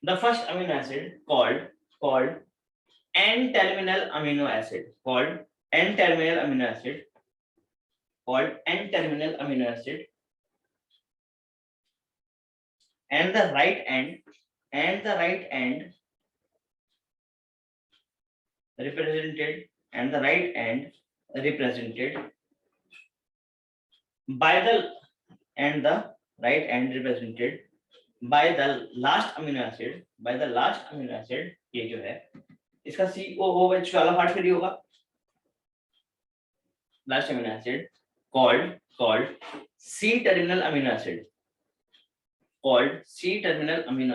The first amino acid called N-terminal amino acid called N-terminal amino acid and the right end represented by the last amino acid ये जो है इसका COOH वाला part free होगा last amino acid called C-terminal amino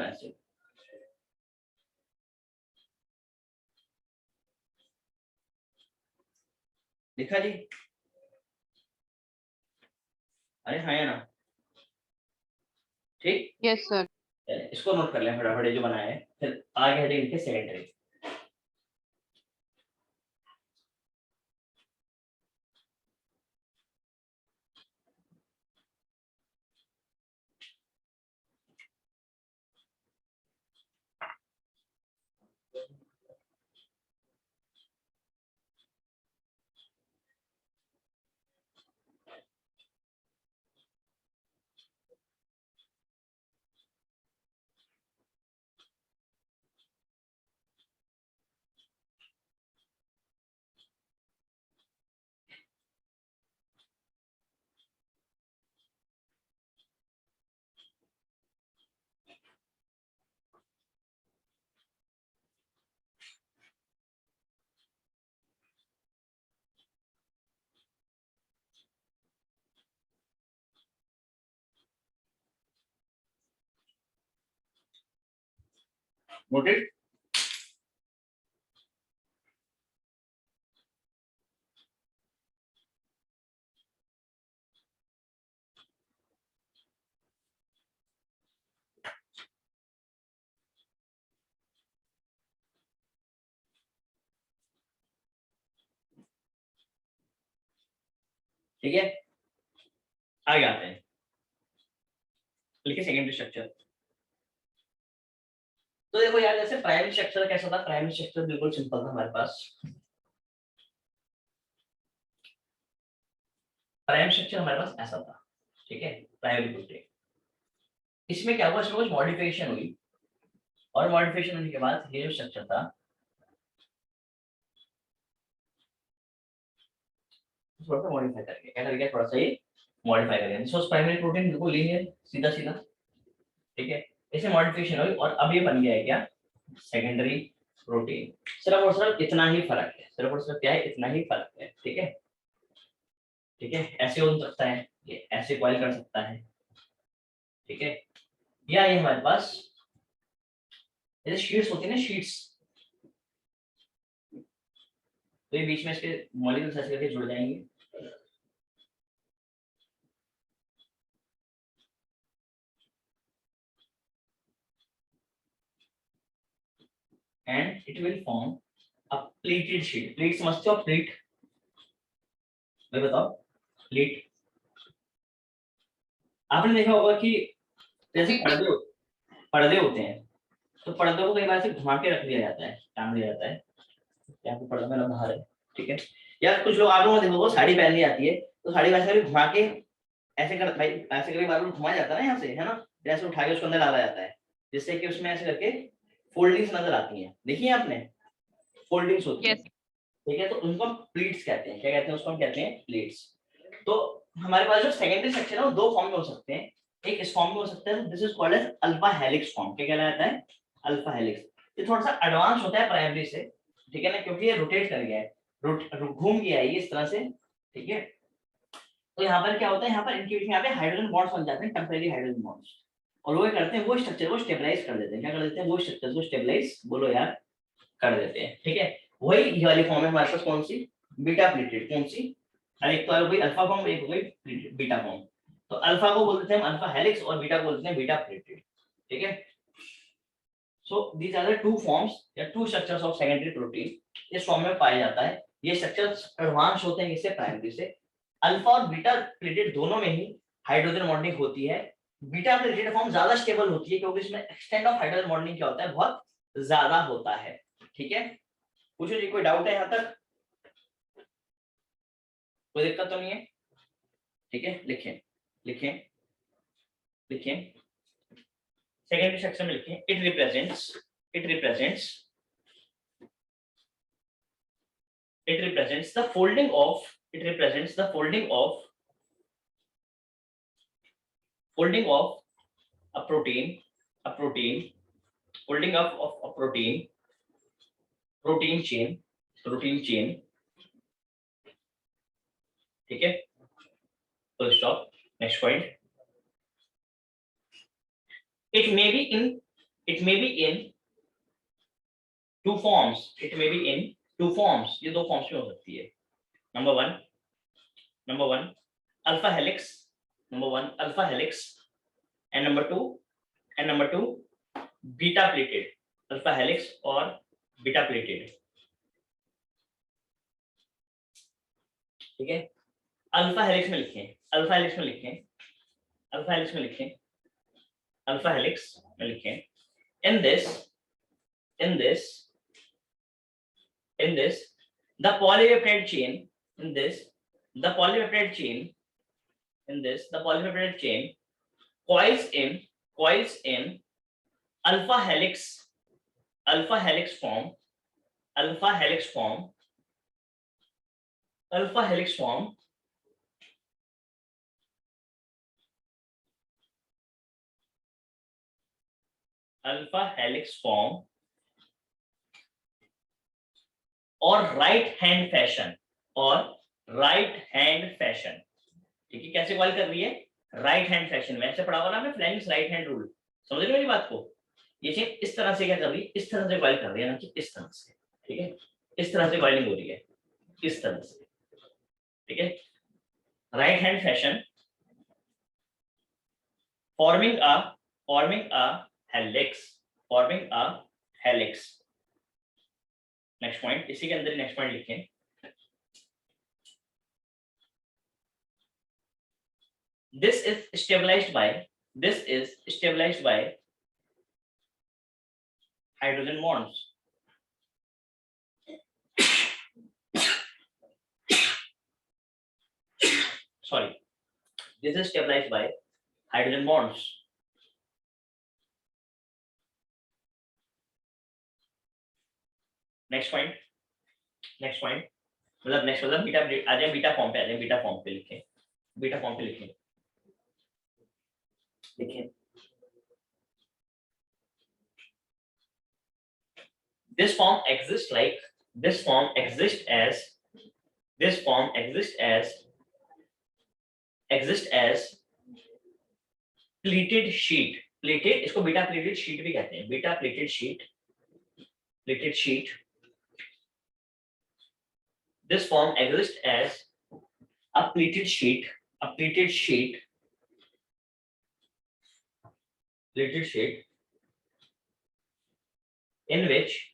acid लिखा जी अरे हाँ या ना ठीक यस सर इसको नोट कर लें फटाफट जो बनाया है फिर आगे हेडिंग लिखे सेकेंडरी नोटेड ठीक है आगे आते हैं लिखिए सेकेंडरी स्ट्रक्चर तो देखो यार जैसे प्राइमरी स्ट्रक्चर कैसा था प्राइमरी स्ट्रक्चर बिल्कुल सिंपल था हमारे पास प्राइमरी स्ट्रक्चर हमारे पास ऐसा था ठीक है प्राइमरी प्रोटीन इसमें क्या हुआ इसमें कुछ मॉडिफिकेशन हुई और मॉडिफिकेशन होने के बाद ये जो स्ट्रक्चर था थोड़ा सा मॉडिफाई करके क्या करके थोड़ा सा ये मॉडिफाई करके सो प्राइमरी प्रोटीन बिल्कुल लीनियर सीधा सीधा ठीक है इसे मॉडिफिकेशन हुई और अब ये बन गया है क्या सेकेंडरी प्रोटीन सिर्फ और सिर्फ इतना ही फर्क है सिर्फ और सिर्फ क्या है इतना ही फर्क है ठीक है ऐसे हो सकता है ये ऐसे कॉइल कर सकता है ठीक है या ये हमारे पास जैसे शीट्स होती है ना शीट्स तो ये बीच में इसके मॉलिक्यूल्स ऐसे करके जुड़ जाएंगे and it will form a pleated sheet pleat समझते हो pleat मैं बताओ pleat आपने देखा होगा कि जैसे पर्दे होते हैं तो पर्दों को कई बार से घुमा के रख दिया जाता है टांग दिया जाता है यहाँ पे पर्दा मेरा बाहर है ठीक है या कुछ लोग आप लोगों ने देखो साड़ी पहन ली जाती है तो साड़ी वैसे भी घुमा के ऐसे कर भाई ऐसे करके बार घुमाया जाता है ना यहाँ से है ना जैसे उठा के उसको अंदर डाला जाता है जिससे कि उसमें ऐसे करके फोल्डिंग्स नजर आती हैं देखिए आपने फोल्डिंग्स होती है ठीक है तो उनको हम प्लीट्स कहते हैं क्या कहते हैं उसको हम कहते हैं प्लीट्स तो हमारे पास जो सेकेंडरी सेक्शन है वो दो फॉर्म में हो सकते हैं एक इस फॉर्म में हो सकता है this is called as alpha helix form क्या कहलाता है अल्फा हेलिक्स ये थोड़ा सा एडवांस होता है प्राइमरी से ठीक है ना क्योंकि ये रोटेट कर गया है घूम गया है ये इस तरह से ठीक है तो यहाँ पर क्या होता है यहाँ पर इनके बीच में यहाँ पे हाइड्रोजन बॉन्ड्स बन जाते हैं टेम्परेरी हाइड्रोजन बॉन्ड्स और वो करते हैं वो स्ट्रक्चर को स्टेबलाइज कर देते हैं क्या कर देते हैं वो स्ट्रक्चर को स्टेबलाइज बोलो यार कर देते हैं ठीक है वही ये वाली फॉर्म है हमारे पास कौन सी बीटा प्लेटेड कौन सी एक तो हो गई अल्फा फॉर्म एक हो गई बीटा फॉर्म तो अल्फा को बोलते हैं हम अल्फा हेलिक्स और बीटा को बोलते हैं बीटा प्लेटेड ठीक है so these are the two forms या two structures of secondary protein इस फॉर्म में पाया जाता है ये स्ट्रक्चर्स एडवांस होते हैं इससे प्राइमरी से अल्फा और बीटा प्लेटेड दोनों में ही हाइड्रोजन बॉन्डिंग होती है बीटा प्लेटेड फॉर्म ज्यादा स्टेबल होती है क्योंकि इसमें एक्सटेंट ऑफ हाइड्रोजन बॉन्डिंग क्या होता है, बहुत ज्यादा होता है। ठीक है, पूछो जी, कोई डाउट है यहाँ तक? कोई दिक्कत तो नहीं है? ठीक है, लिखें लिखें लिखें। सेकेंड सेक्शन में लिखें, it represents the folding of a protein folding up of a protein chain। ठीक है, full stop। next point, it may be in two forms। ये दो फॉर्म्स में हो सकती है। Number one alpha helix and number two beta pleated, alpha helix और beta pleated. ठीक है, अल्फा हेलिक्स में लिखें in this the polypeptide chain coils in alpha helix form और राइट हैंड फैशन। ठीक है, कैसे कॉल कर रही है? Right hand fashion. वैसे पढ़ा होगा ना आपने फ्लेमिंग्स राइट हैंड रूल, समझ रहे हो मेरी बात को? ये चीज इस तरह से क्या कर रही है, इस तरह से कॉल कर रही है ना कि इस तरह से। ठीक है, इस तरह से कॉलिंग हो रही है, इस तरह से। ठीक है, right hand fashion forming a helix। Next point, इसी के अंदर नेक्स्ट पॉइंट लिखें, this is stabilized by hydrogen bonds। sorry, this is stabilized by hydrogen bonds। Next point मतलब बीटा आ जाए, बीटा फॉर्म पे लिखें this form exists as pleated sheet. Plated, इसको beta pleated sheet भी कहते हैं, beta pleated sheet. This form exists as a pleated sheet in which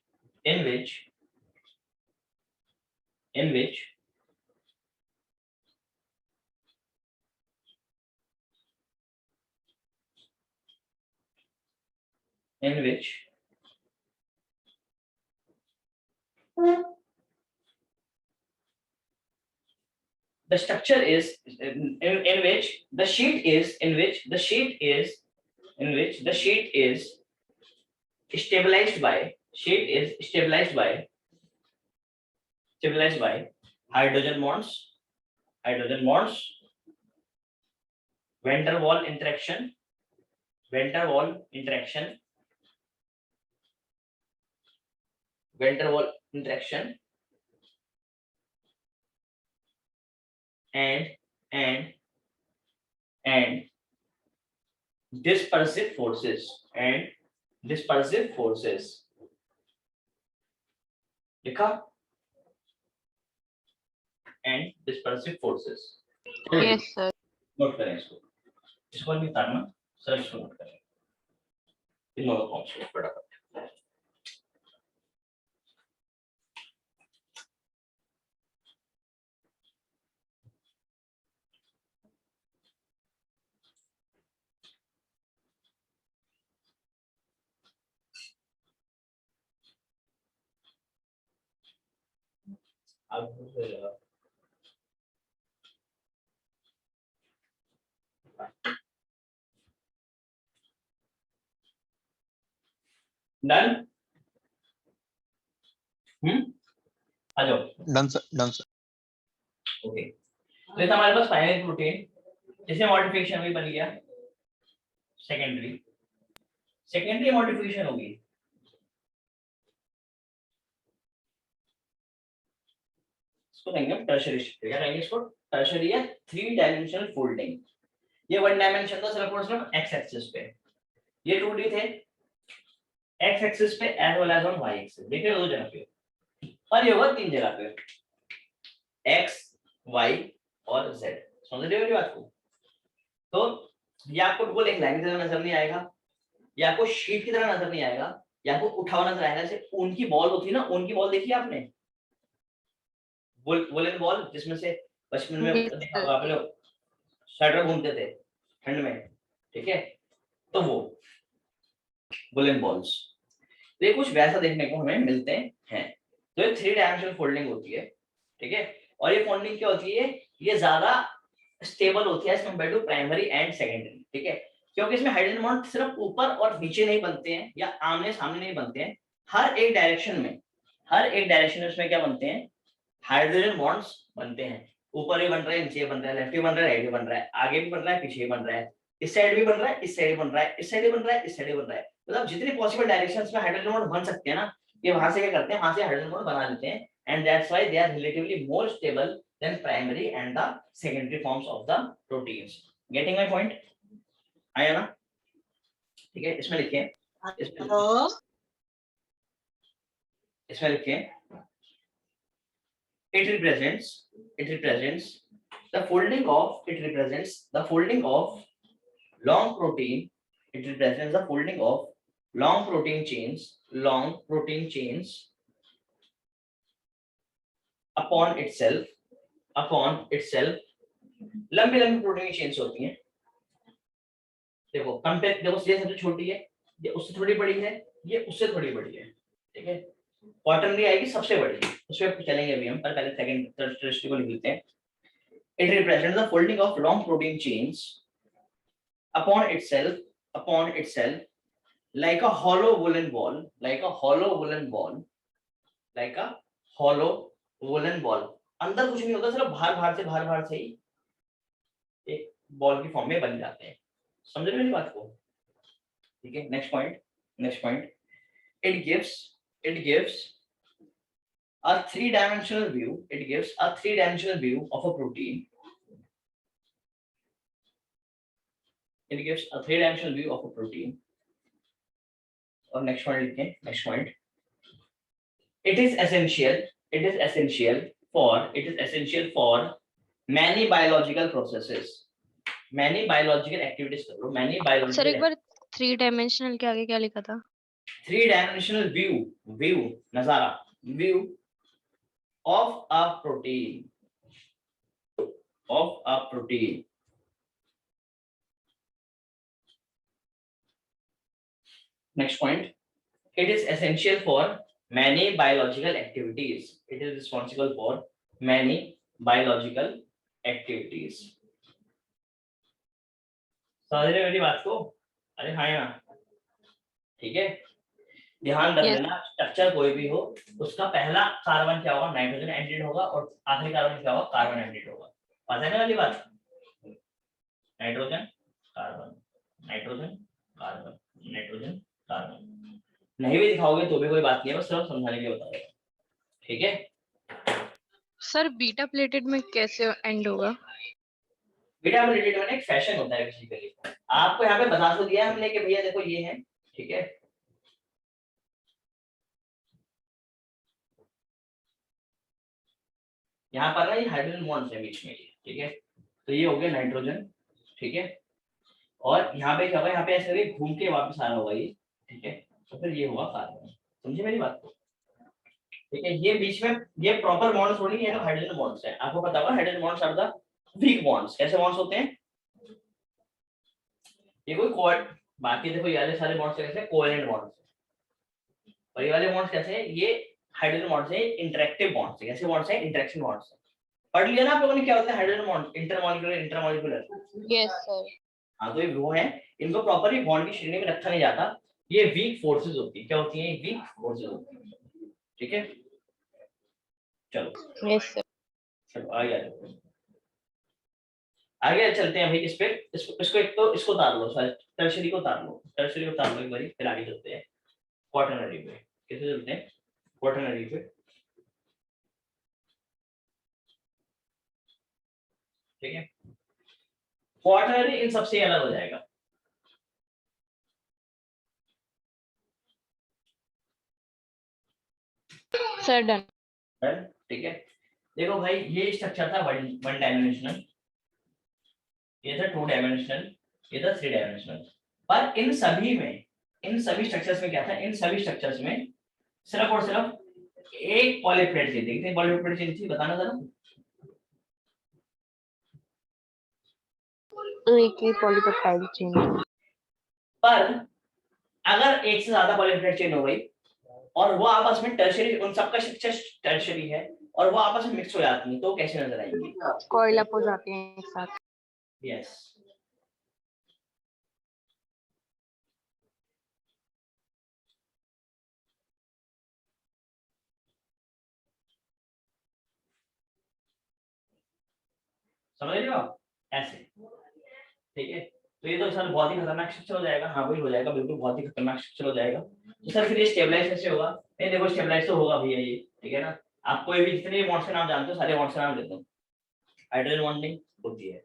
the structure is in which the sheet is stabilized by hydrogen bonds, van der Waals interaction and dispersive forces लिखा, and dispersive forces। Yes, sir. Note करें इसको भी उतारना, sir इसको note करें, इन दोनों forms को फटाफट। अब दूसरी जगह डन। आ जाओ। Done sir, done sir. Okay, तो ये था हमारे पास प्राइमरी प्रोटीन, इसमें मॉडिफिकेशन भी बन गया सेकेंडरी। सेकेंडरी मॉडिफिकेशन होगी, इसको कहेंगे टर्शियरी स्ट्रक्चर। क्या कहेंगे इसको? टर्शियरी या 3 डायमेंशनल फोल्डिंग। ये 1 डायमेंशन था सिर्फ और सिर्फ एक्स एक्सिस पे, ये 2D थे एक्स एक्सिस पे as well as on y axis. देखिए दो जगह पे, और ये होगा 3 जगह पे, एक्स वाई और जेड। समझ रहे हो मेरी बात को? तो ये आपको बिल्कुल एक लाइन की तरह नजर नहीं आएगा, या आपको शीट की तरह नजर नहीं आएगा, या आपको उठा हुआ नजर आएगा। जैसे ऊन की बॉल होती है ना, ऊन की बॉल देखी आपने, वुलन बॉल, जिसमें से बचपन में देखा होगा आपने, स्वेटर बुनते थे ठंड में, ठीक है? तो वो वुलन बॉल्स, तो ये कुछ वैसा देखने को हमें मिलते हैं। तो ये 3 डायमेंशनल फोल्डिंग होती है, ठीक है? और ये फोल्डिंग क्या होती है? ये ज्यादा स्टेबल होती है as compare to primary and secondary, ठीक है? क्योंकि इसमें हाइड्रोजन बॉन्ड सिर्फ ऊपर और नीचे नहीं बनते हैं, या आमने सामने नहीं बनते हैं, हर एक डायरेक्शन में, हर एक डायरेक्शन में इसमें क्या बनते हैं? हाइड्रोजन बॉन्ड्स बनते हैं। ऊपर भी बन रहा है, नीचे बन रहा है, लेफ्ट भी बन रहा है, राइट भी बन रहा है, आगे भी बन रहा है, पीछे भी बन रहा है, इस साइड भी बन रहा है, इस साइड भी बन रहा है, इस साइड भी बन रहा है, इस साइड भी बन रहा है। मतलब जितनी पॉसिबल डायरेक्शंस में हाइड्रोजन बॉन्ड बन सकते हैं ना, ये वहां से क्या करते हैं? वहां से हाइड्रोजन बॉन्ड बना लेते हैं, and that's why they are relatively more stable than primary and the secondary forms of the proteins. Getting my point? आया ना? ठीक है, इसमें लिखें, इसमें लिखें, it represents the folding of long protein. It represents the folding of long protein chains upon itself लंबी लंबी प्रोटीन चेन्स होती हैं। देखो कंपेयर, देखो ये सबसे छोटी है, ये उससे थोड़ी बड़ी है, ये उससे थोड़ी बड़ी है, ठीक है? क्वार्टरनरी आएगी सबसे बड़ी, उस पर चलेंगे अभी हम, पर पहले सेकंड टर्शियरी को लिख लेते हैं। It represents the folding of long protein chains upon itself like a hollow woolen ball, अंदर कुछ नहीं होता, सिर्फ बाहर से ही एक बॉल की फॉर्म में बन जाते हैं। समझ रहे हो मेरी बात को? ठीक है, next point, it gives a 3-dimensional view of a protein. It gives a 3-dimensional view of a protein. और next point, it is essential for many biological processes, many biological activities करो, many biological। सर एक बार 3 dimensional के आगे क्या लिखा था? 3-dimensional view नजारा, view of a protein, Next point, it is essential for many biological activities. It is responsible for many biological activities. समझ रहे हो मेरी बात को? अरे हाँ ना, ठीक है? ध्यान रख लेना, स्ट्रक्चर कोई भी हो, उसका पहला कार्बन क्या होगा? नाइट्रोजन एंडेड होगा, और आखिरी कार्बन क्या होगा? कार्बन एंडेड होगा। पता है ना वाली बात? Nitrogen carbon, nitrogen carbon, nitrogen carbon. नहीं भी दिखाओगे तो भी कोई बात नहीं है, बस सिर्फ समझाने के लिए बता रहा हूं, ठीक है? सर बीटा प्लेटेड में कैसे एंड होगा? बीटा प्लेटेड में एक फैशन होता है बेसिकली, आपको यहाँ पे बता तो दिया हमने कि भैया देखो ये है, ठीक है? यहाँ पर ना ये हाइड्रोजन बॉन्ड्स है बीच में, ठीक है? तो ये हो गया नाइट्रोजन, ठीक है? और यहाँ पे क्या होगा? यहाँ पे ऐसे करके घूम के वापस आ रहा होगा ये, ठीक है? तो फिर ये होगा कार्बन। समझे मेरी बात को? ठीक है, ये बीच में ये प्रॉपर बॉन्ड्स थोड़ी है, तो हाइड्रोजन बॉन्ड्स है। आपको पता होगा hydrogen bonds are the weak bonds. कैसे बॉन्ड्स होते हैं? ये कोई कोड, बाकी देखो ये वाले सारे बॉन्ड्स कैसे? Covalent bonds. और ये वाले बॉन्ड्स कैसे हैं? ये हाइड्रोजन बॉन्ड से इंटरेक्टिव बॉन्ड से। कैसे बॉन्ड से? इंटरेक्शन बॉन्ड से। पढ़ लिया ना आप लोगों ने क्या होता है hydrogen bond? Intermolecular intermolecular. Yes sir. हाँ तो ये वो है, इनको प्रॉपरली बॉन्ड की श्रेणी में रखा नहीं जाता, ये वीक फोर्सेस होती है। क्या होती है? वीक फोर्सेस होती है। ठीक है, चलो यस सर। चलो आगे आ जाओ। आगे चलते हैं भाई इस पे, इसको एक तो इसको उतार लो, सॉरी टर्शियरी को उतार लो, टर्शियरी को उतार लो एक बार, फिर आगे चलते हैं क्वाटरनरी पे। कैसे चलते हैं क्वाटरनरी पे? ठीक है, क्वाटरनरी इन सबसे अलग हो जाएगा। Sir done. ठीक है, देखो भाई ये स्ट्रक्चर था वन डायमेंशनल, ये था टू डायमेंशनल, ये था थ्री डायमेंशनल। पर इन सभी में, इन सभी स्ट्रक्चर्स में क्या था? इन सभी स्ट्रक्चर्स में सिर्फ और सिर्फ एक पॉलीप्लेट चाहिए थी। कितनी पॉलीप्लेट चाहिए थी बताना जरा? एक ही पॉलीपेप्टाइड चेन। पर अगर एक से ज्यादा पॉलीप्लेट चेन हो गई और वो आपस में टर्शियरी, उन सबका स्ट्रक्चर टर्शियरी है और वो आपस में मिक्स हो जाती है, तो कैसे नजर आएंगी? कॉइल अप हो जाते हैं एक साथ। यस, समझ रहे हो आप? ऐसे, ठीक है, तो ये तो सर बहुत ही खतरनाक स्ट्रक्चर हो जाएगा। हाँ भाई हो जाएगा, बिल्कुल बहुत ही खतरनाक स्ट्रक्चर हो जाएगा। तो सर फिर ये स्टेबलाइज कैसे होगा? नहीं देखो स्टेबलाइज तो होगा भैया ये, ठीक है ना। आप कोई भी जितने बॉन्ड्स के नाम जानते हो सारे बॉन्ड्स के नाम लेते हो। हाइड्रोजन बॉन्डिंग होती है,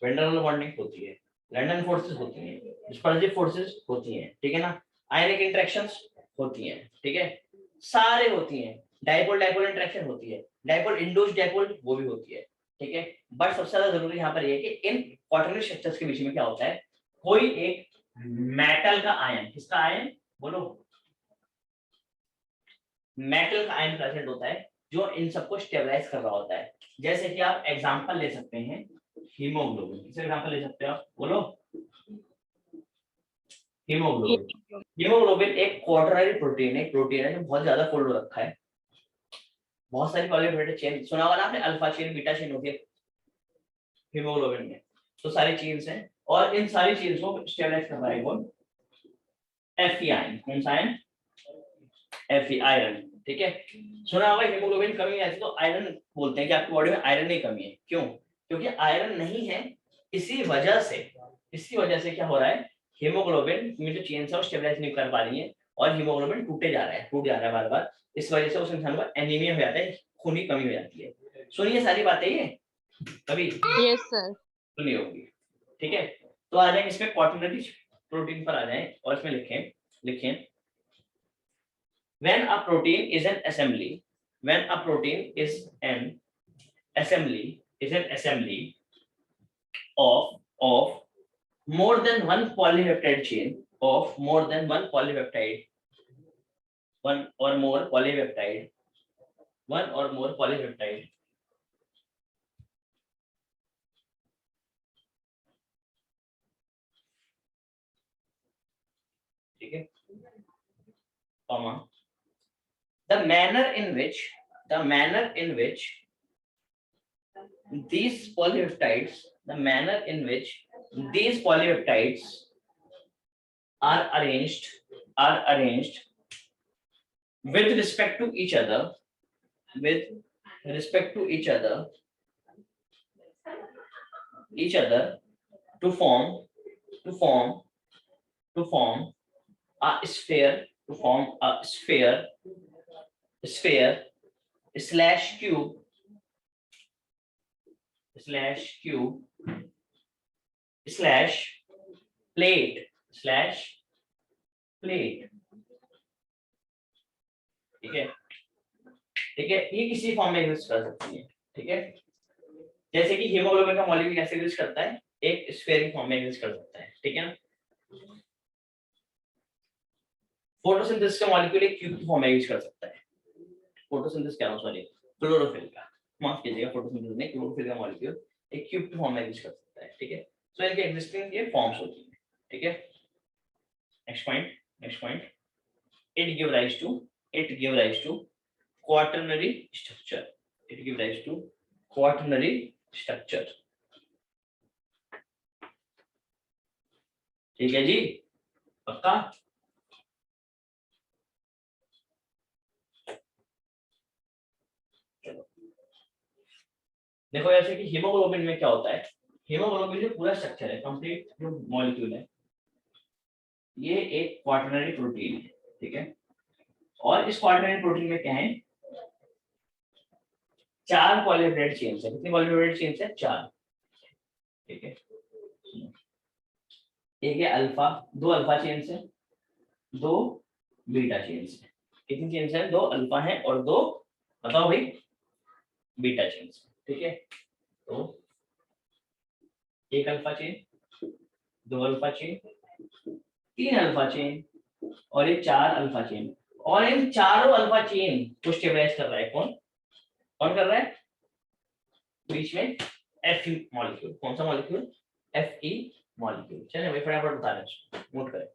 वेंडरल बॉन्डिंग होती है, लंडन फोर्सेस होती हैं, डिस्पर्सिव फोर्सेस होती हैं, ठीक है ना, आयनिक इंटरेक्शंस होती हैं, ठीक है, सारे होती हैं, डाइपोल डाइपोल इंटरेक्शन होती है, डाइपोल इंडोज डाइपोल वो भी होती है, ठीक है। बट सबसे ज्यादा जरूरी यहाँ पर ये है कि इन क्वाटरनरी स्ट्रक्चर्स के बीच में क्या होता है? कोई एक मेटल का आयन, किसका आयन बोलो? मेटल का आयन प्रेजेंट होता है जो इन सबको स्टेबलाइज कर रहा होता है। जैसे कि आप एग्जांपल ले सकते हैं हीमोग्लोबिन, किस एग्जांपल ले सकते हो आप बोलो? हीमोग्लोबिन। हीमोग्लोबिन एक क्वाटरनरी प्रोटीन है, प्रोटीन है जो बहुत ज्यादा फोल्ड हो रखा है, बहुत सारी पॉलीपेप्टाइड चेन सुना होगा ना आपने, अल्फा चेन बीटा चेन होती है हीमोग्लोबिन में, तो सारी चेन्स हैं और इन सारी चेन्स को स्टेबलाइज कर रहा है कौन? Fe ion. कौन सा आयन? Fe आयरन, ठीक है। सुना होगा हीमोग्लोबिन कमी है तो आयरन बोलते हैं कि आपकी बॉडी में आयरन की कमी है। क्यों? क्योंकि आयरन नहीं है, इसी वजह से क्या हो रहा है? हीमोग्लोबिन में जो चेन्स है वो स्टेबलाइज नहीं कर पा रही है और हीमोग्लोबिन टूट जा रहा है बार बार। इस वजह से उस इंसान को एनीमिया हो जाता है, खून की कमी हो जाती है। सुनिए सारी बातें ये कभी यस सर। सुनी होगी, ठीक है। तो आ जाएंगे इसमें क्वाटरनरी प्रोटीन पर आ जाएं और इसमें लिखें when a protein is an assembly, when a protein is an assembly of more than one polypeptide chain, of more than one polypeptide, one or more polypeptide, one or more polypeptide, ठीक है, comma, the manner in which these polypeptides, the manner in which these polypeptides are arranged with respect to each other, with respect to each other to form a sphere, to form a sphere slash cube slash plate ठीक है, ठीक है, ये किसी form में use कर सकती है, ठीक है। जैसे कि हीमोग्लोबिन का मॉलिक्यूल कैसे यूज करता है? एक स्फीयर की फॉर्म में यूज कर सकता है, ठीक है ना। फोटोसिंथेसिस का मॉलिक्यूल एक क्यूब की फॉर्म में यूज कर सकता है। फोटोसिंथेसिस क्या सॉरी क्लोरोफिल का, माफ कीजिएगा, फोटोसिंथेसिस नहीं, क्लोरोफिल का मॉलिक्यूल एक क्यूब की फॉर्म में यूज कर सकता है, ठीक है। सो इनके एग्जिस्टिंग ये फॉर्म्स होती हैं, ठीक है। Next point, it give rise to quaternary structure. It gives rise to quaternary structure. ठीक है जी, पक्का? देखो ऐसे कि हीमोग्लोबिन में क्या होता है, हीमोग्लोबिन जो पूरा स्ट्रक्चर है, कंप्लीट जो मॉलिक्यूल है, ये एक क्वाटरनरी प्रोटीन है, ठीक है। और इस क्वाटरनरी प्रोटीन में क्या है, 4 पॉलीपेप्टाइड चेन्स है। कितनी पॉलीपेप्टाइड चेन्स है? 4, ठीक है। एक है अल्फा, 2 अल्फा चेन्स है, 2 बीटा चेन्स है। कितनी चेन्स है? 2 अल्फा है और 2, बताओ भाई, बीटा चेन्स, ठीक है। तो एक alpha chain, 2 alpha chain, 3 alpha chain और ये 4 अल्फा चेन। और इन चारों अल्फा चेन को स्टेबलाइज कर रहा है कौन? कौन कर रहा है? बीच में Fe मॉलिक्यूल। कौन सा मॉलिक्यूल? Fe molecule. चलिए भाई फटाफट बता रहे, नोट करें।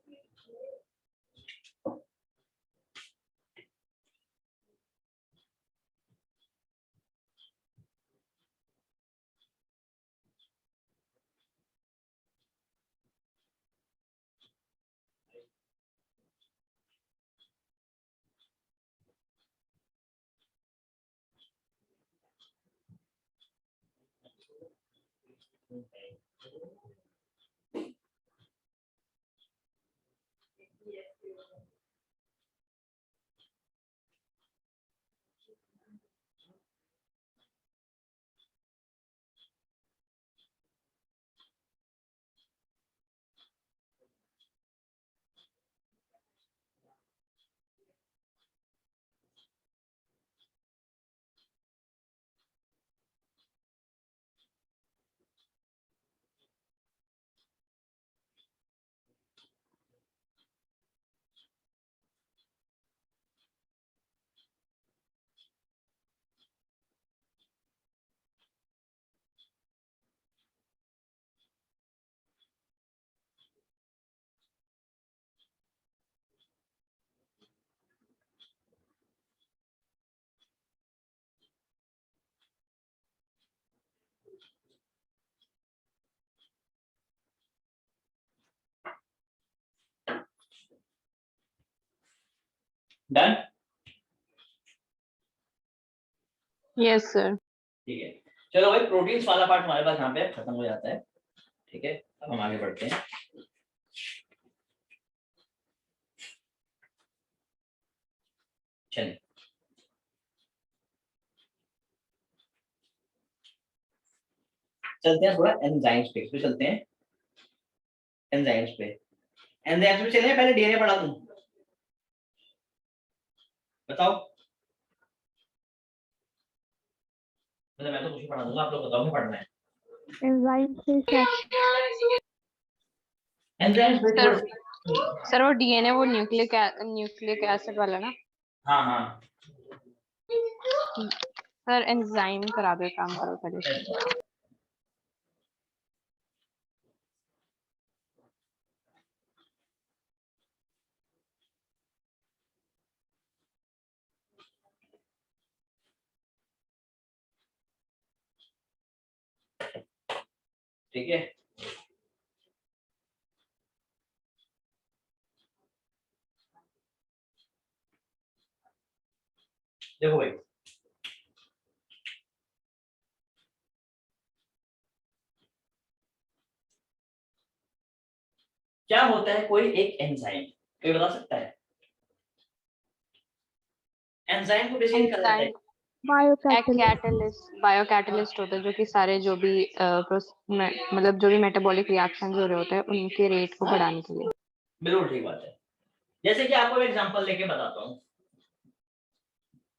डन? Yes sir. ठीक है, चलो भाई प्रोटीन्स वाला पार्ट हमारे पास यहाँ पे खत्म हो जाता है, ठीक है। अब हम आगे बढ़ते हैं। चलिए चलते हैं थोड़ा एंजाइम्स पे चलते हैं। एंजाइम्स पे चले, पहले डीएनए पढ़ा दूं, बताओ। मतलब मैं तो कुछ ही पढ़ा दूंगा, आप लोग बताओ क्या पढ़ना है। एंजाइम्स पे सर थोड़ा, सर वो डीएनए वो न्यूक्लिक एसिड वाला ना? हाँ हाँ सर एंजाइम करा दो, काम करो पहले। ठीक है। देखो भाई, क्या होता है कोई एक एंजाइम, कोई बता सकता है? एंजाइम को बेसिकली कहा जाता है, बायोकैटलिस्ट होता है, जो कि सारे जो भी मतलब जो भी मेटाबॉलिक रिएक्शन हो रहे होते हैं उनके रेट को बढ़ाने के लिए। बिल्कुल ठीक बात है। जैसे कि आपको एग्जांपल लेके बताता हूँ,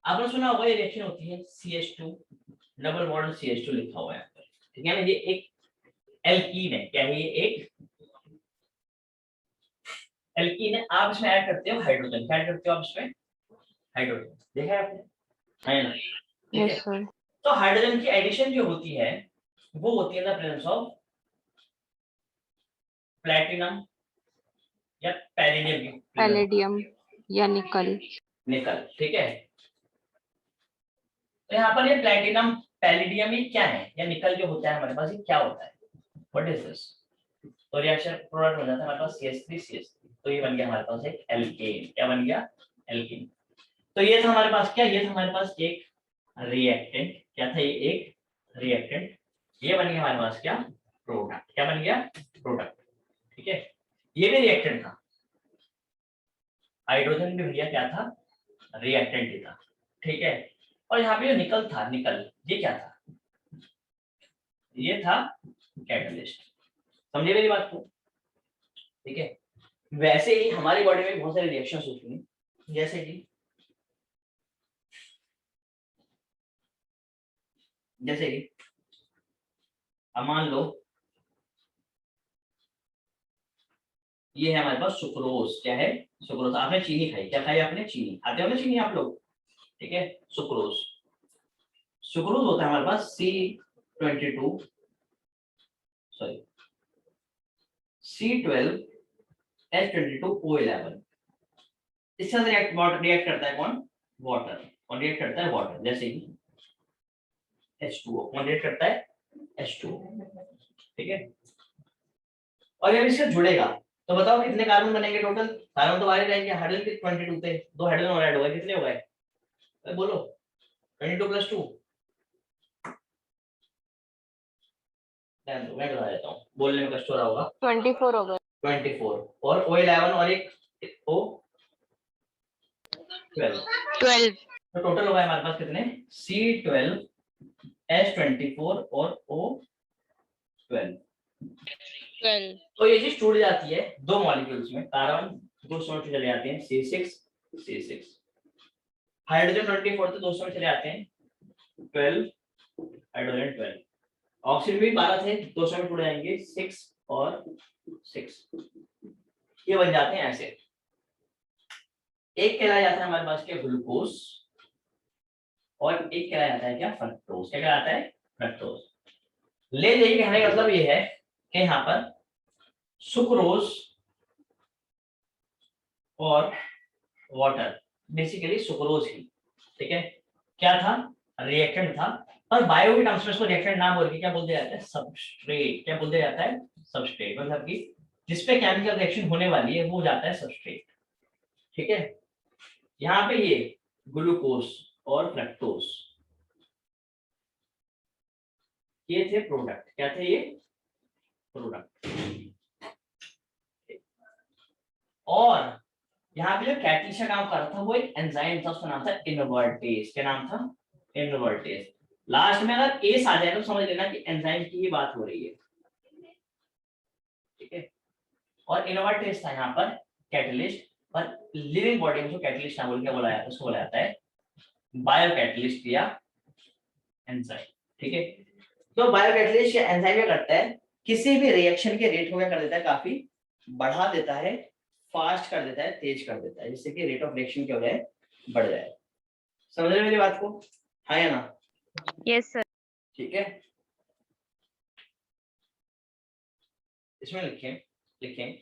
आपने सुना होगा ये रिएक्शन होती है CH2 डबल बॉन्ड CH2 लिखा हुआ है यहाँ पर, ठीक है ना। ये एक एल्कीन है, क्या है ये? एक एल्कीन है। आप इसमें ऐड करते हो हाइड्रोजन, क्या ऐड करते हो आप इसमें? हाइड्रोजन। देखा है आपने? है ना? ठीक है। Yes sir. तो हाइड्रोजन की एडिशन जो होती है वो होती है द प्रेजेंस ऑफ प्लैटिनम या पैलेडियम, पैलेडियम या निकल। निकल, ठीक है। तो यहाँ पर ये प्लेटिनम पैलिडियम ये क्या है, या निकल जो होता है हमारे पास ये क्या होता है, व्हाट इज दिस। तो रिएक्शन प्रोडक्ट बन जाता है हमारे पास CH3 तो ये बन गया हमारे पास एक एल्केन। क्या बन गया, एल्केन। तो ये था हमारे पास क्या, ये था हमारे पास एक रिएक्टेंट। क्या था ये, एक रिएक्टेंट। ये बन गया हमारे पास क्या, प्रोडक्ट। क्या बन गया, प्रोडक्ट। ठीक है, ये भी रिएक्टेंट था, हाइड्रोजन भी भैया क्या था, रिएक्टेंट ही था। ठीक है, और यहाँ पे जो निकल था, निकल ये क्या था, ये था कैटलिस्ट। समझे मेरी बात को। ठीक है, वैसे ही हमारी बॉडी में बहुत सारे रिएक्शंस होती हैं, जैसे कि अब मान लो ये है हमारे पास सुक्रोज। क्या है, सुक्रोज। आपने चीनी खाई, क्या खाई आपने, चीनी खाते हो ना चीनी आप लोग। ठीक है, सुक्रोज। सुक्रोज होता है हमारे पास C22 सॉरी C12H22O11। इससे रिएक्ट करता है कौन, वाटर। और रिएक्ट करता है वाटर, जैसे कि H2O कौन रिएक्ट करता है, H2O। ठीक है, और जब इससे जुड़ेगा तो बताओ कितने कार्बन बनेंगे टोटल। कार्बन तो बाहर रहेंगे, हाइड्रोजन के 22 थे, दो हाइड्रोजन और ऐड हो गए, कितने हो गए बोलो, 22 + 2। मैं बता देता हूँ, बोलने में कष्ट हो रहा होगा। 24 हो गए। 24 और O11 और एक O12 तो टोटल हो गए हमारे पास कितने, C12H24 और O12। तो ये चीज टूट जाती है दो मॉलिक्यूल्स में, कार्बन दूसरों में चले जाते हैं C6 हाइड्रोजन 24 तो दूसरों में चले जाते हैं 12 हाइड्रोजन 12। ऑक्सीजन भी 12 थे, दूसरों में टूट जाएंगे 6 और 6। ये बन जाते हैं ऐसे। एक कहलाया जाता है हमारे पास क्या, ग्लूकोज, और एक कहलाया जाता है क्या, फ्रक्टोज। क्या कहलाता है, फ्रक्टोज। ले जाइए, कहने का मतलब ये है कि यहाँ पर सुक्रोज और वाटर, बेसिकली सुक्रोज ही। ठीक है, क्या था, रिएक्टेंट था। और बायो के टर्म्स में इसको रिएक्टेंट ना बोल के क्या बोल दिया जाता है, सबस्ट्रेट। क्या बोल दिया जाता है, सबस्ट्रेट। मतलब कि जिसपे केमिकल रिएक्शन होने वाली है वो जाता है सबस्ट्रेट। ठीक है, यहाँ पे ये ग्लूकोज और फ्रक्टोज ये थे प्रोडक्ट। क्या थे ये, प्रोडक्ट। और यहाँ पे जो कैटलिस्ट का काम कर रहा था वो एक एंजाइम था, उसका नाम था इनवर्टेज। क्या नाम था, इनवर्टेज। लास्ट में अगर एस आ जाए तो समझ लेना कि एंजाइम की ही बात हो रही है। ठीक है, और इनवर्टेज था यहाँ पर कैटलिस्ट। और लिविंग बॉडी में जो कैटलिस्ट ना बोल के बोला जाता है उसको बोला जाता है बायो कैटलिस्ट या एंजाइम। ठीक है, तो बायो कैटलिस्ट या एंजाइम क्या करता है, किसी भी रिएक्शन के रेट को क्या कर देता है, काफी बढ़ा देता है, फास्ट कर देता है, तेज कर देता है, जिससे कि रेट ऑफ रिएक्शन क्या हो जाए, बढ़ जाए। समझ रहे मेरी बात को, हाँ या ना। Yes sir. ठीक है, इसमें लिखें लिखें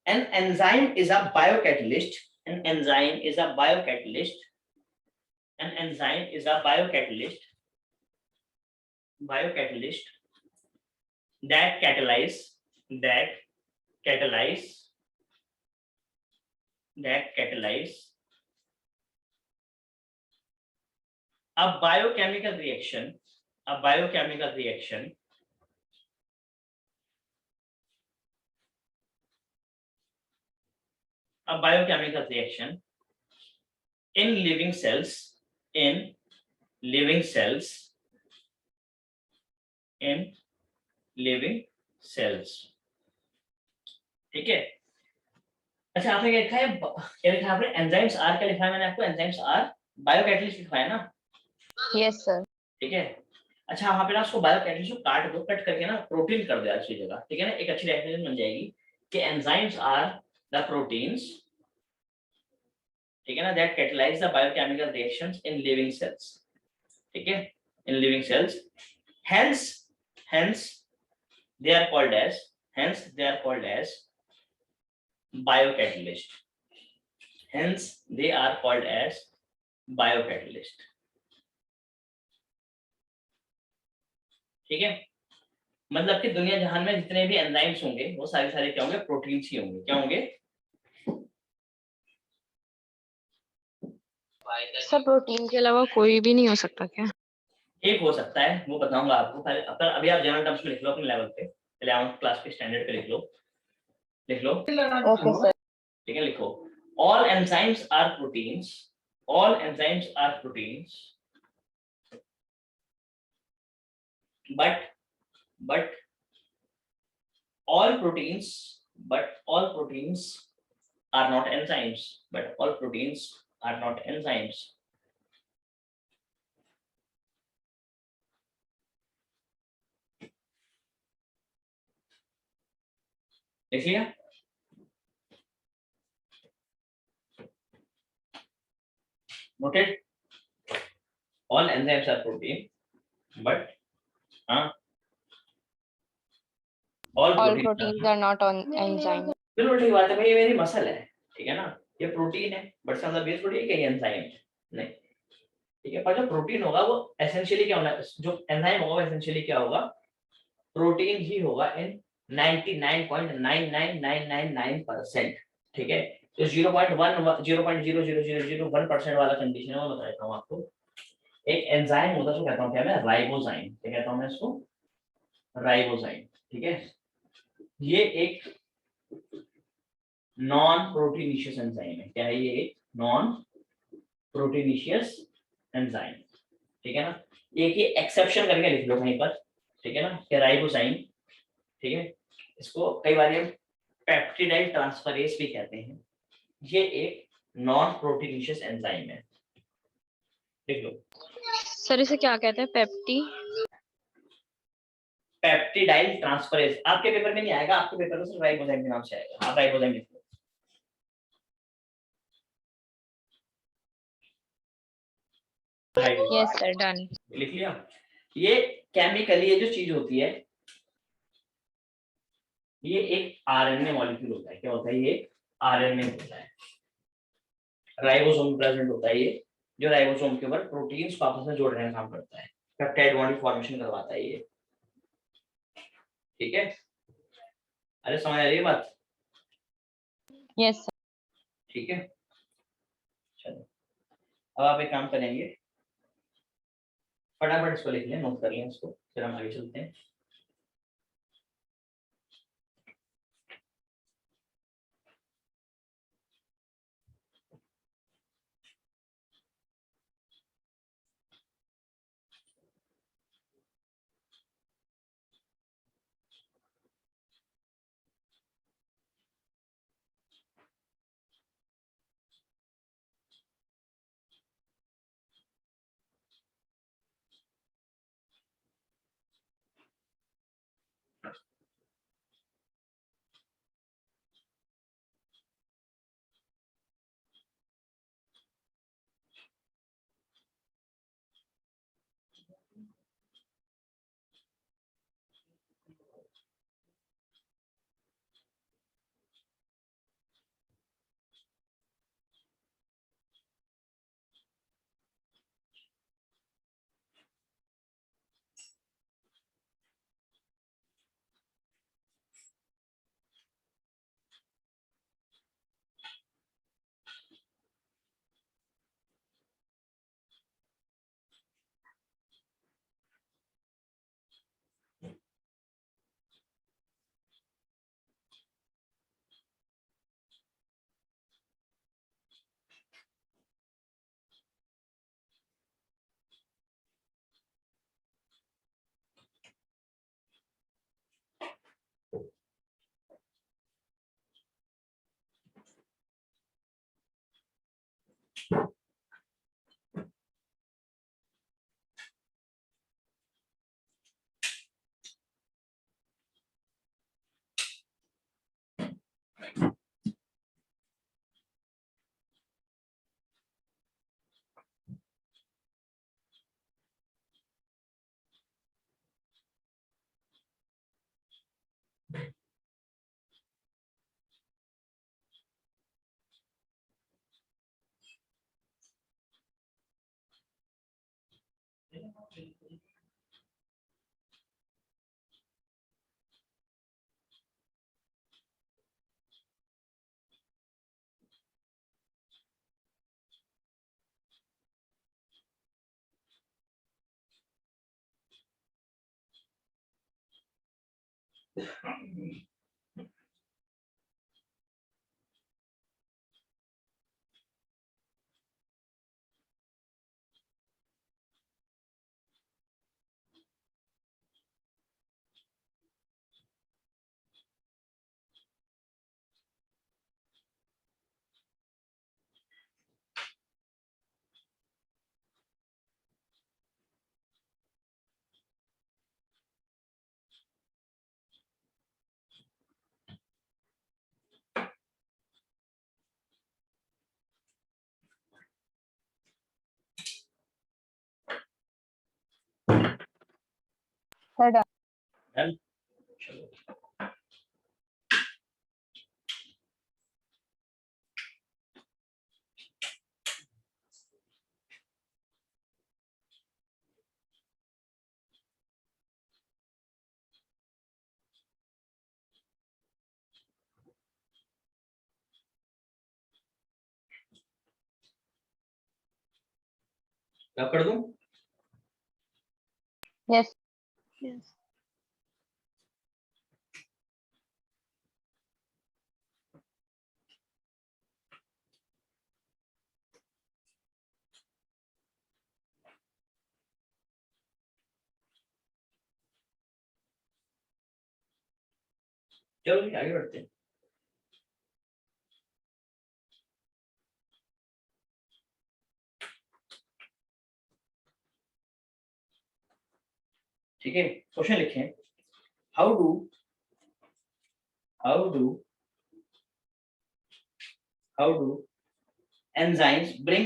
an enzyme is a biocatalyst, an enzyme is a biocatalyst, an enzyme is a biocatalyst that catalyze a biochemical reaction in living cells। ठीक है, अच्छा आपने क्या लिखा है, क्या लिखा है आपने, एंजाइम्स आर। क्या लिखा है मैंने आपको, एंजाइम्स आर बायोकैटलिस्ट लिखा है ना। Yes sir. ठीक है, अच्छा वहां पे ना उसको बायोकैटलिस्ट को काट दो, कट करके ना प्रोटीन कर दो अच्छी जगह। ठीक है ना, एक अच्छी डेफिनेशन बन जाएगी कि एंजाइम्स आर द प्रोटीन्स, ठीक है ना, that catalyse the biochemical reactions in living cells. ठीक है, in living cells, hence they are called as biocatalyst, hence they are called as biocatalyst। ठीक है, मतलब कि दुनिया जहान में जितने भी एंजाइम्स होंगे वो सारे सारे क्या होंगे, प्रोटीन्स ही होंगे। क्या होंगे? सर प्रोटीन के अलावा कोई भी नहीं हो सकता क्या? एक हो सकता है, वो बताऊंगा आपको। अभी आप जनरल टर्म्स में लिख लो अपने लेवल पे, 11th क्लास के स्टैंडर्ड पे लिख लो, लिख लो। Okay sir. ठीक है, लिखो। All enzymes are proteins, all enzymes are proteins, but all proteins all proteins are not enzymes, but all proteins are not enzymes। देखिए, noted, all enzymes are protein, but all all proteins proteins are, are not an enzyme. बिल्कुल ठीक बात है भाई, ये मेरी muscle है, ठीक है ना, ये प्रोटीन है, बट इसका मतलब बेस थोड़ी है कि एंजाइम है, नहीं। ठीक है, पर जो प्रोटीन होगा वो एसेंशियली क्या होना, जो एंजाइम होगा वो एसेंशियली क्या होगा, प्रोटीन ही होगा इन 99.99999%। ठीक है, तो 0.1 वाला कंडीशन है, वो बता देता हूँ आपको। एक एंजाइम होता है, उसको कहता हूँ क्या मैं, राइबोजाइम। क्या कहता हूँ मैं इसको? राइबोजाइम। ठीक है, ये एक नॉन प्रोटीनिशियस एंजाइम है। क्या है ये? एक नॉन प्रोटीनिशियस एंजाइम। ठीक है ना, एक ये एक्सेप्शन करके लिख लो कहीं पर, ठीक है ना, कि राइबोजाइम, ठीक है, इसको कई बार हम पेप्टिडाइल ट्रांसफरेज भी कहते हैं। ये एक नॉन प्रोटीनिशियस एंजाइम है, देख लो। सर इसे क्या कहते हैं? पेप्टी? पेप्टिडाइल ट्रांसफरेज आपके पेपर में नहीं आएगा, आपके पेपर में सिर्फ राइबोजाइम के नाम से आएगा। आप राइबोजाइम लिख लो। Yes sir, done. लिख लिया। ये केमिकली ये जो चीज होती है, ये एक आरएनए मॉलिक्यूल होता है। क्या होता है? ये आरएनए होता है, राइबोसोम प्रेजेंट होता है ये, जो राइबोसोम के ऊपर प्रोटीन्स को आपस में जोड़ने का काम करता है, पेप्टाइड बॉन्ड फॉर्मेशन करवाता है ये। ठीक है, अरे समझ आ रही है बात? Yes sir. ठीक है, चलो अब आप एक काम करेंगे, फटाफट इसको लिख लें, नोट कर लें इसको, फिर हम आगे चलते हैं। Done. Done? चलो क्या कर दूं? Yes. Yes. चलो आगे बढ़ते हैं। ठीक है, क्वेश्चन लिखें। How do enzymes bring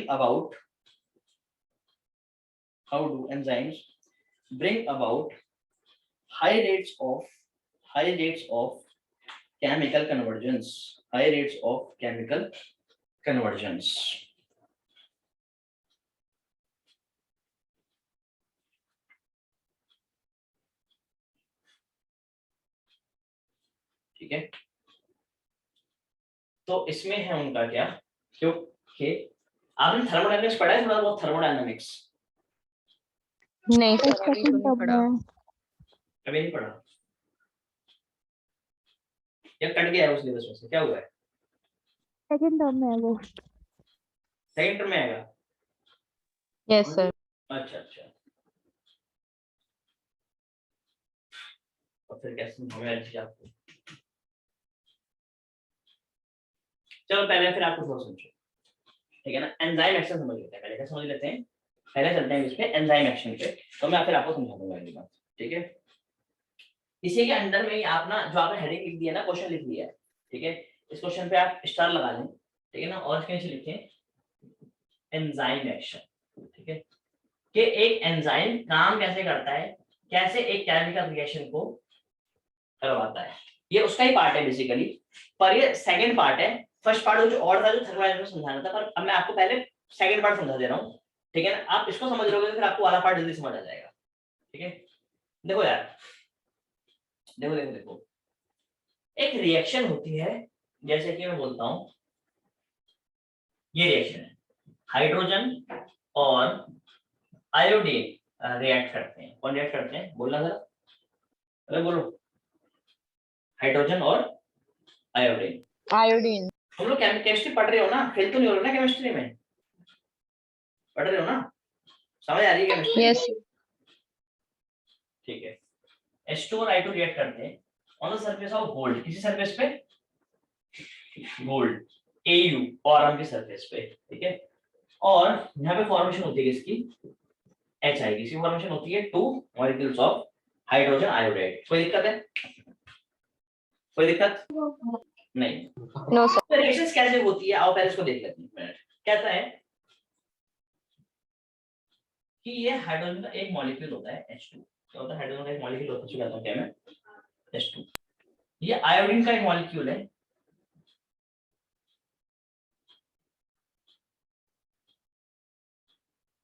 about high rates of chemical convergence? ठीक है, तो इसमें है उनका क्या, क्योंकि आपने थर्मोडायनेमिक्स पढ़ा है, थोड़ा बहुत थर्मोडायनेमिक्स नहीं सर सर। अभी तो नहीं पढ़ा। कभी नहीं पढ़ा या कट गया है उस सिलेबस में से, क्या हुआ है? सेकंड टर्म में है वो। सेकंड टर्म में आएगा? Yes sir. अच्छा अच्छा, और फिर कैसे समझाऊंगा ये चीज आपको? चलो पहले फिर आपको थोड़ा समझो, ठीक है ना। एंजाइम एक्शन समझ लेते हैं, पहले क्या समझ लेते हैं, पहले चलते हैं इस पे एंजाइम एक्शन पे, तो मैं फिर आपको समझा दूंगा ये बात, ठीक है। इसी के अंदर में ही आप ना जो आपने हेडिंग लिख दिया ना, क्वेश्चन लिख दिया है, ठीक है, इस क्वेश्चन पे आप स्टार लगा लें, ठीक है ना, और इसके नीचे लिखें एंजाइम एक्शन, ठीक है, कि एक एंजाइम काम कैसे करता है, कैसे एक केमिकल रिएक्शन को करवाता है, ये उसका ही पार्ट है बेसिकली, पर ये सेकंड पार्ट है। फर्स्ट पार्ट जो और था, जो थर्मोडायनेमिक्स समझाना था, पर अब मैं आपको पहले सेकंड पार्ट समझा दे रहा हूँ, ठीक है ना। आप इसको समझ लोगे तो फिर आपको वाला पार्ट जल्दी समझ आ जाएगा, ठीक है। देखो यार, देखो देखो देखो, एक रिएक्शन होती है, जैसे कि मैं बोलता हूं, ये रिएक्शन है, हाइड्रोजन और आयोडीन रिएक्ट करते हैं। कौन रिएक्ट करते हैं, बोलना जरा, अरे बोलो। हाइड्रोजन और आयोडीन। Iodine. तुम लोग केमिस्ट्री पढ़ रहे हो ना, फेल तो नहीं हो रहे ना केमिस्ट्री में, पढ़ रहे हो ना, समझ आ रही है केमिस्ट्री? Yes. ठीक है, H2 और I2 रिएक्ट करते हैं on the surface of gold, किसी सरफेस पे, गोल्ड Au और की सरफेस पे, ठीक है। और यहाँ पे फॉर्मेशन होती है इसकी HI, इसकी फॉर्मेशन होती है 2 मॉलिक्यूल्स ऑफ हाइड्रोजन आयोडाइड। कोई दिक्कत है? कोई दिक्कत नहीं? No sir. तो रिएक्शंस कैसे होती है, आओ पहले इसको देख लेते हैं एक मिनट। कहता है कि ये हाइड्रोजन का एक मॉलिक्यूल होता है H2, क्या होता है, हाइड्रोजन का एक मॉलिक्यूल होता है, उसको कहता हूं क्या मैं, H2। ये आयोडीन का एक मॉलिक्यूल है,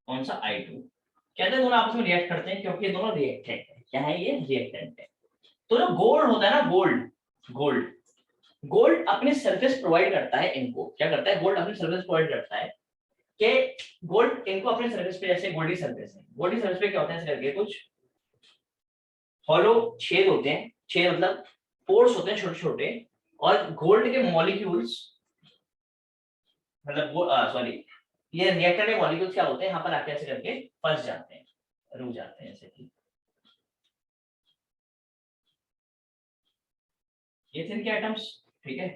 कौन सा, I2। कहते हैं दोनों आपस में रिएक्ट करते हैं क्योंकि ये दोनों रिएक्टेंट है। क्या है ये, रिएक्टेंट है। तो जो गोल्ड होता है ना, गोल्ड अपनी सरफेस प्रोवाइड करता है इनको, क्या करता है, गोल्ड अपनी सरफेस प्रोवाइड करता है कि गोल्ड इनको अपने सरफेस पे, जैसे गोल्डी सरफेस है, गोल्डी सरफेस पे क्या होता है, ऐसे करके कुछ हॉलो छेद होते हैं, छेद मतलब पोर्स होते हैं छोटे छोटे, और गोल्ड के मॉलिक्यूल्स, मतलब सॉरी, ये रिएक्टर के मॉलिक्यूल्स क्या होते हैं, यहाँ पर आके ऐसे करके फंस जाते हैं, रुक जाते हैं, जैसे कि ये थे इनके एटम्स, ठीक है।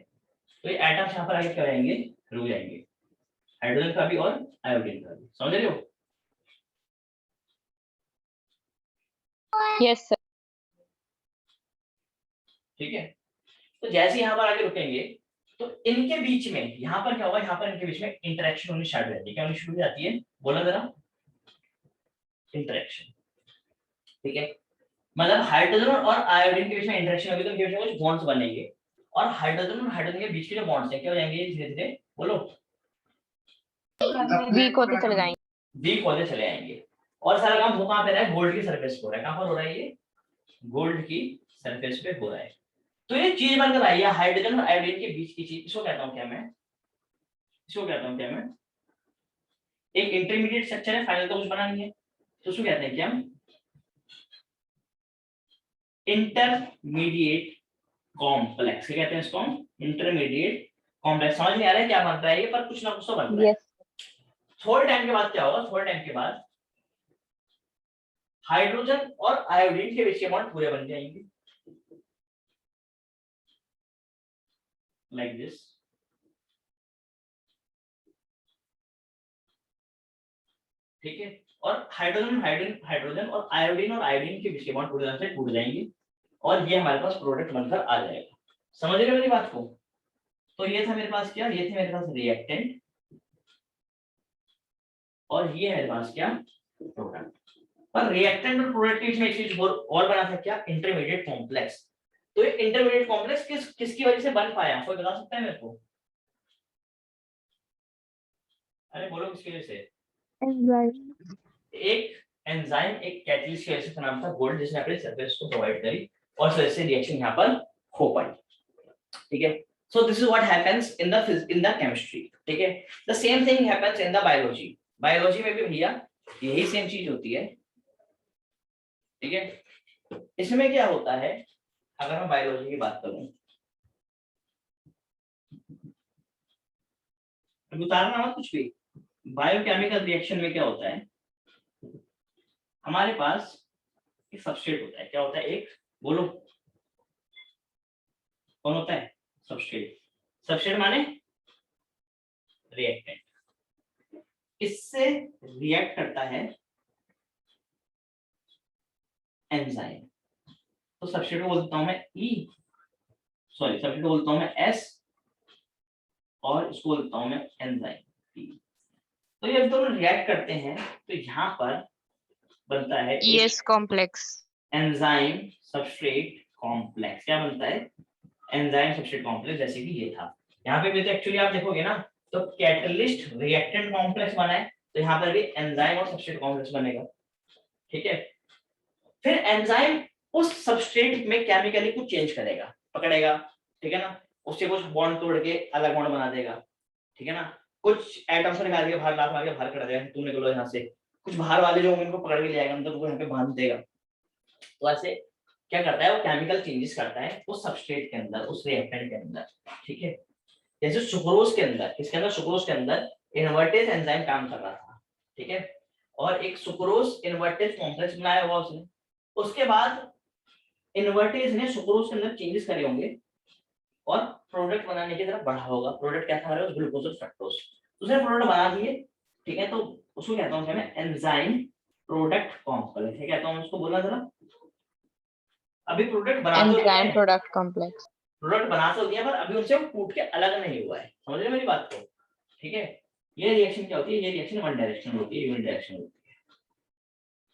तो ये एटम्स यहाँ पर आगे क्या हो जाएंगे, रुक जाएंगे, हाइड्रोजन का भी और आयोडीन का भी, समझ रहे हो? Yes sir. ठीक है। तो जैसे यहाँ पर आगे रुकेंगे तो इनके बीच में यहाँ पर क्या होगा, यहाँ पर इनके बीच में इंटरेक्शन होनी स्टार्ट हो जाती है। क्या होनी शुरू हो जाती है, बोला जरा, इंटरेक्शन, ठीक है। मतलब हाइड्रोजन और आयोडीन के बीच में इंटरेक्शन होगी तो इनके बीच में कुछ बॉन्ड्स बनेंगे, और हाइड्रोजन और हाइड्रोजन के बीच के जो बॉन्ड्स हैं क्या हो जाएंगे, धीरे धीरे बोलो, वीक होते चले जाएंगे। वीक होते चले जाएंगे। और सारा काम हो कहाँ पे रहा है, गोल्ड की सरफेस पे हो रहा है। कहाँ पर हो रहा है ये, गोल्ड की सरफेस पे हो रहा है। तो ये चीज बनकर आई है हाइड्रोजन और आयोडीन के बीच की चीज, इसको कहता हूँ क्या मैं, इसको कहता हूँ क्या मैं, एक इंटरमीडिएट स्ट्रक्चर है, फाइनल तो कुछ बना नहीं है, तो उसको कहते हैं क्या, इंटरमीडिएट कॉम्प्लेक्स। क्या कहते हैं इसको, इंटरमीडिएट कॉम्प्लेक्स। समझ नहीं आ रहा है क्या बन रहा है ये, पर कुछ ना कुछ तो बन रहा है। थोड़े टाइम के बाद क्या होगा, थोड़े टाइम के बाद हाइड्रोजन और आयोडीन के बीच के बॉन्ड पूरे बन जाएंगे, लाइक दिस। ठीक है। और हाइड्रोजन और आयोडीन के बीच के बॉन्ड पूरी तरह से टूट जाएंगे, और ये हमारे पास प्रोडक्ट बनकर आ जाएगा। समझ रहे हो मेरी बात को? तो ये था मेरे पास क्या, ये थे मेरे पास रिएक्टेंट, और ये मेरे पास क्या, प्रोडक्ट। पर रिएक्टेंट और प्रोडक्ट के बीच में एक चीज और बना था क्या, इंटरमीडिएट कॉम्प्लेक्स। तो ये इंटरमीडिएट कॉम्प्लेक्स किसकी वजह से बन पाया, कोई बता सकता है मेरे को? अरे बोलो किसकी वजह से? एंजाइम। एक एंजाइम, एक कैटलिस्ट की वजह से, नाम था गोल्ड, जिसने अपने सरफेस को प्रोवाइड करी, और इस वजह से रिएक्शन यहाँ पर हो पाई। ठीक है। So this is what happens in the chemistry. ठीक है। The same thing happens in the biology. Biology में भी भैया यही सेम चीज होती है। ठीक है। इसमें क्या होता है, अगर मैं बायोलॉजी की बात करूं, उतारना मत कुछ भी, बायोकेमिकल रिएक्शन में क्या होता है, हमारे पास एक सबस्ट्रेट होता है। क्या होता है, एक, बोलो कौन होता है, सबस्ट्रेट। सबस्ट्रेट माने रिएक्टेंट। इससे रिएक्ट करता है एंजाइम। तो सबस्ट्रेट को बोलता हूं मैं ई, सॉरी सबस्ट्रेट को बोलता हूं मैं एस, और इसको बोलता हूं मैं एंजाइम पी। तो ये दोनों रिएक्ट करते हैं तो यहाँ पर बनता है ES complex. Enzyme substrate complex. क्या बनता है, एंजाइम सबस्ट्रेट कॉम्प्लेक्स, जैसे कि ये था। यहाँ पे भी तो एक्चुअली आप देखोगे ना, तो कैटलिस्ट रिएक्टेंट कॉम्प्लेक्स बना है, तो यहाँ पर भी एंजाइम और सबस्ट्रेट कॉम्प्लेक्स बनेगा। ठीक है। फिर एंजाइम उस सबस्ट्रेट में केमिकली कुछ चेंज करेगा, पकड़ेगा, ठीक है ना, उससे कुछ बॉन्ड तोड़ के अलग बॉन्ड बना देगा, ठीक है ना, कुछ एटम्स को निकाल के बाहर, लात मार के बाहर कर देगा, तुम निकलो यहाँ से, कुछ बाहर वाले जो होंगे उनको पकड़ के ले आएगा, मतलब वो यहाँ पे बांध देगा। तो ऐसे क्या करता है, वो केमिकल चेंजेस करता है उस सबस्ट्रेट के अंदर, उस रिएक्टेंट के अंदर। ठीक है। जैसे सुक्रोज के अंदर, किसके अंदर, सुक्रोज के अंदर इन्वर्टेज एंजाइम काम कर रहा था। ठीक है। और एक सुक्रोज इन्वर्टेज कॉम्प्लेक्स बनाया हुआ उसने, उसके बाद इन्वर्टेज ने सुक्रोज के अंदर चेंजेस करे होंगे और प्रोडक्ट बनाने की तरफ बढ़ा होगा। प्रोडक्ट क्या था, ग्लूकोज और फ्रक्टोज, उसने प्रोडक्ट बना दिए। ठीक है। तो उसको कहता हूं मैं एंजाइम प्रोडक्ट कॉम्प्लेक्स है, कहता हूं उसको, बोलना जरा। अभी प्रोडक्ट बना तो दिया एंजाइम है, प्रोडक्ट कॉम्प्लेक्स। प्रोडक्ट बना तो दिया, पर अभी उनसे वो टूट के अलग नहीं हुआ है। समझ रहे हो मेरी बात को? ठीक है। ये रिएक्शन क्या होती है, ये रिएक्शन वन डायरेक्शनल होती है, यूनिट डायरेक्शनल होती है,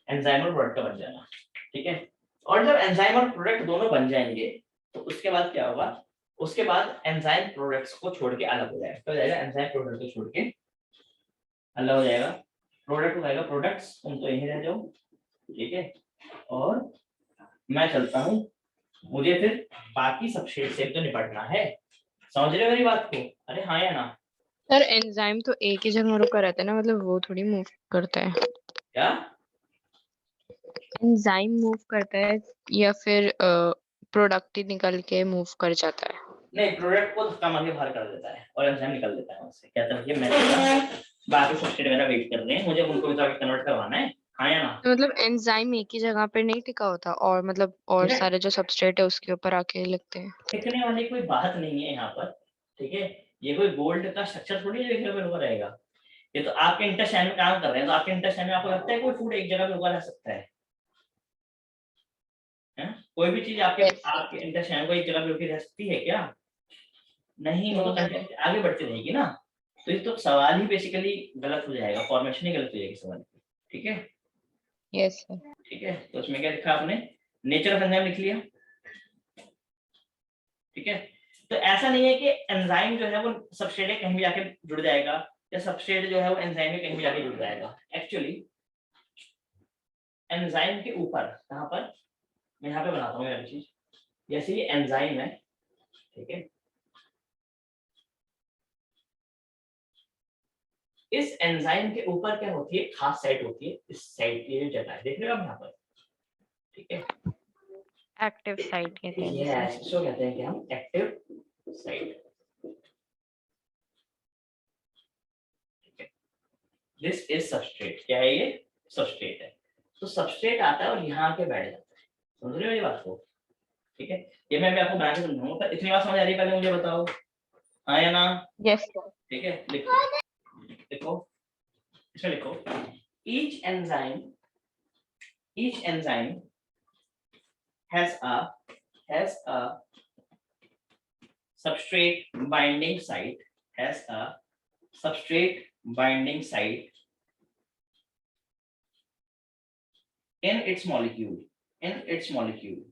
एंजाइम और प्रोडक्ट का बन जाना। ठीक है। और जब एंजाइम और प्रोडक्ट दोनों बन जाएंगे तो उसके बाद क्या होगा, उसके बाद एंजाइम प्रोडक्ट्स को छोड़ के अलग हो जाएगा। तो हो जाएगा एंजाइम प्रोडक्ट को छोड़ के अलग हो जाएगा, प्रोडक्ट हो जाएगा प्रोडक्ट्स, तुम तो यहीं रह जाओ। ठीक है। और मैं चलता हूँ, मुझे फिर बाकी सबस्ट्रेट से तो निपटना है। समझ रहे हो मेरी बात को? अरे हाँ या ना? सर एंजाइम तो एक ही जगह रुका रहता है ना, मतलब वो थोड़ी मूव करता है। क्या एंजाइम मूव करता है या फिर प्रोडक्ट ही निकल के मूव कर जाता है। नहीं, प्रोडक्ट को धक्का मार के बाहर कर देता है और एंजाइम निकल देता है उससे। कहता है कि मैं बाकी सब्सट्रेट वगैरह वेट कर रहे हैं, मुझे उनको जाके कन्वर्ट करवाना है, हाँ या ना। तो मतलब एंजाइम एक ही जगह पे नहीं टिका होता और मतलब और ठीक है। सारे जो सबस्ट्रेट है उसके ऊपर आके लगते हैं। टिकने वाली कोई बात नहीं है यहाँ पर, ठीक है। ये कोई गोल्ड का स्ट्रक्चर थोड़ी है देखने में रहेगा। ये तो आपके इंटेस्टाइन में काम कर रहे हैं, तो आपके इंटेस्टाइन में आपको लगता है कोई फूड एक जगह पे उगा रह सकता है? कोई भी चीज आपके आपके इंटेस्टाइन को एक जगह पे उगी रह सकती है क्या? नहीं, वो तो कंटेंट आगे बढ़ती रहेगी ना। तो ये तो सवाल ही बेसिकली गलत हो जाएगा, फॉर्मेशन ही गलत हो जाएगी सवाल की, ठीक है। Yes sir. ठीक है, तो उसमें क्या लिखा आपने? नेचर ऑफ एंजाइम लिख लिया, ठीक है। तो ऐसा नहीं है कि एंजाइम जो है वो सबस्ट्रेट कहीं भी जाके जुड़ जाएगा, या सबस्ट्रेट जो है वो एंजाइम में कहीं भी जाके जुड़ जाएगा। एक्चुअली एंजाइम के ऊपर, कहां पर, मैं यहाँ पे बनाता हूँ चीज। जैसे ये एंजाइम है, ठीक है, इस एंजाइम के ऊपर क्या होती है, खास साइट होती है, इस साइट की जो जगह है देख रहे हो आप यहाँ पर, ठीक है। एक्टिव साइट कहते हैं यस, जिसे। इसको कहते हैं कि हम active site. This is substrate. क्या है ये? सबस्ट्रेट है। तो सबस्ट्रेट आता है और यहाँ पे बैठ जाता है। समझ रहे हो ये बात को? ठीक है, ये मैं भी आपको बना के समझाऊंगा, पर इतनी बात समझ आ रही है? पहले मुझे बताओ, हाँ या ना? Yes sir. ठीक है, लिखो लिखो, इसमें लिखो, each enzyme has a substrate binding site, has a substrate binding site in its molecule, in its molecule.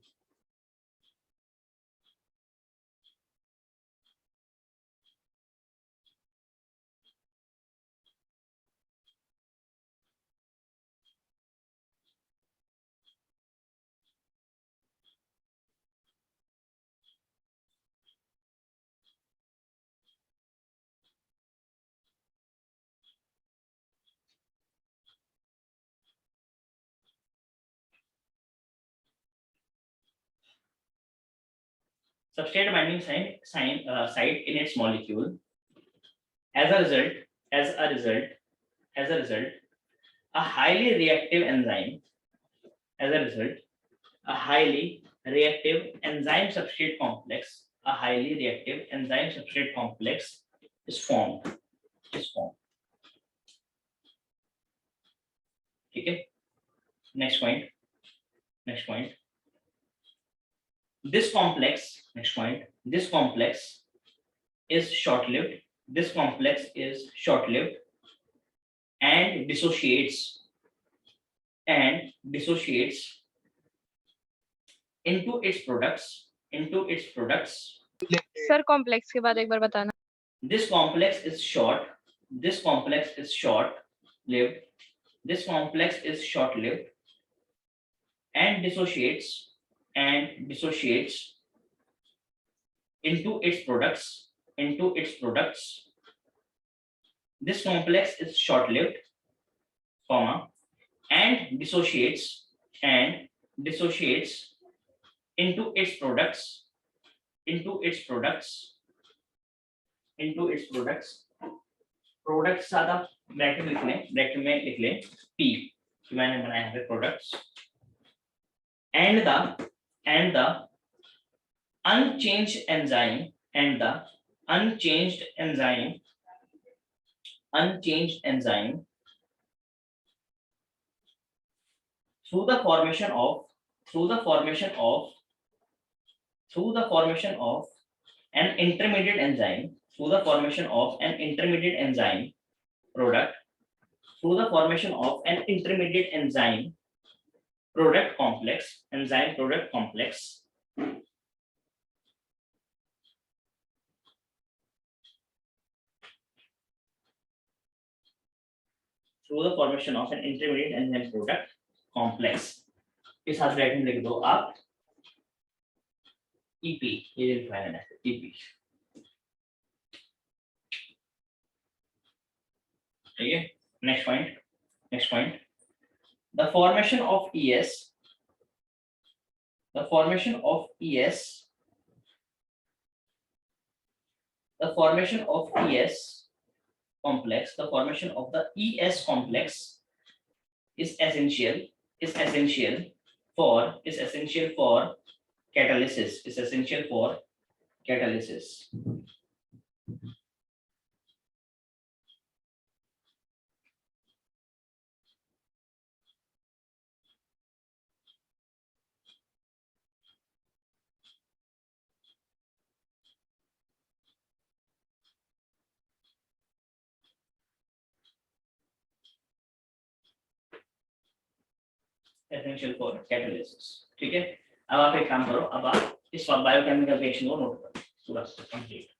Substrate binding site in its molecule. As a result, a highly reactive enzyme. As a result, a highly reactive enzyme substrate complex. A highly reactive enzyme substrate complex is formed. ठीक है. Next point. This complex. Next point. This complex is short-lived. And dissociates into its products. Sir complex के बाद एक बार बताना। This complex is short-lived. And dissociates into its products. This complex is short-lived, and dissociates into its products. Products ज्यादा bracket में लिख लें P कि मैंने बनाया है products, and the unchanged enzyme through the formation of an intermediate enzyme product complex, enzyme product complex. Through the formation of an intermediate enzyme product complex. इस हाथ ब्रैकेट में लिख दो आप EP, ये लिखा है EP. ठीक है. Next point. The formation of ES the formation of ES, the formation of ES complex, the formation of the ES complex is essential for catalysis, is essential for catalysis. Essential for catalysis. ठीक है, अब आप एक काम करो, अब आप इस बायोकेमिकल रिएक्शन को नोट करो पूरा कंप्लीट।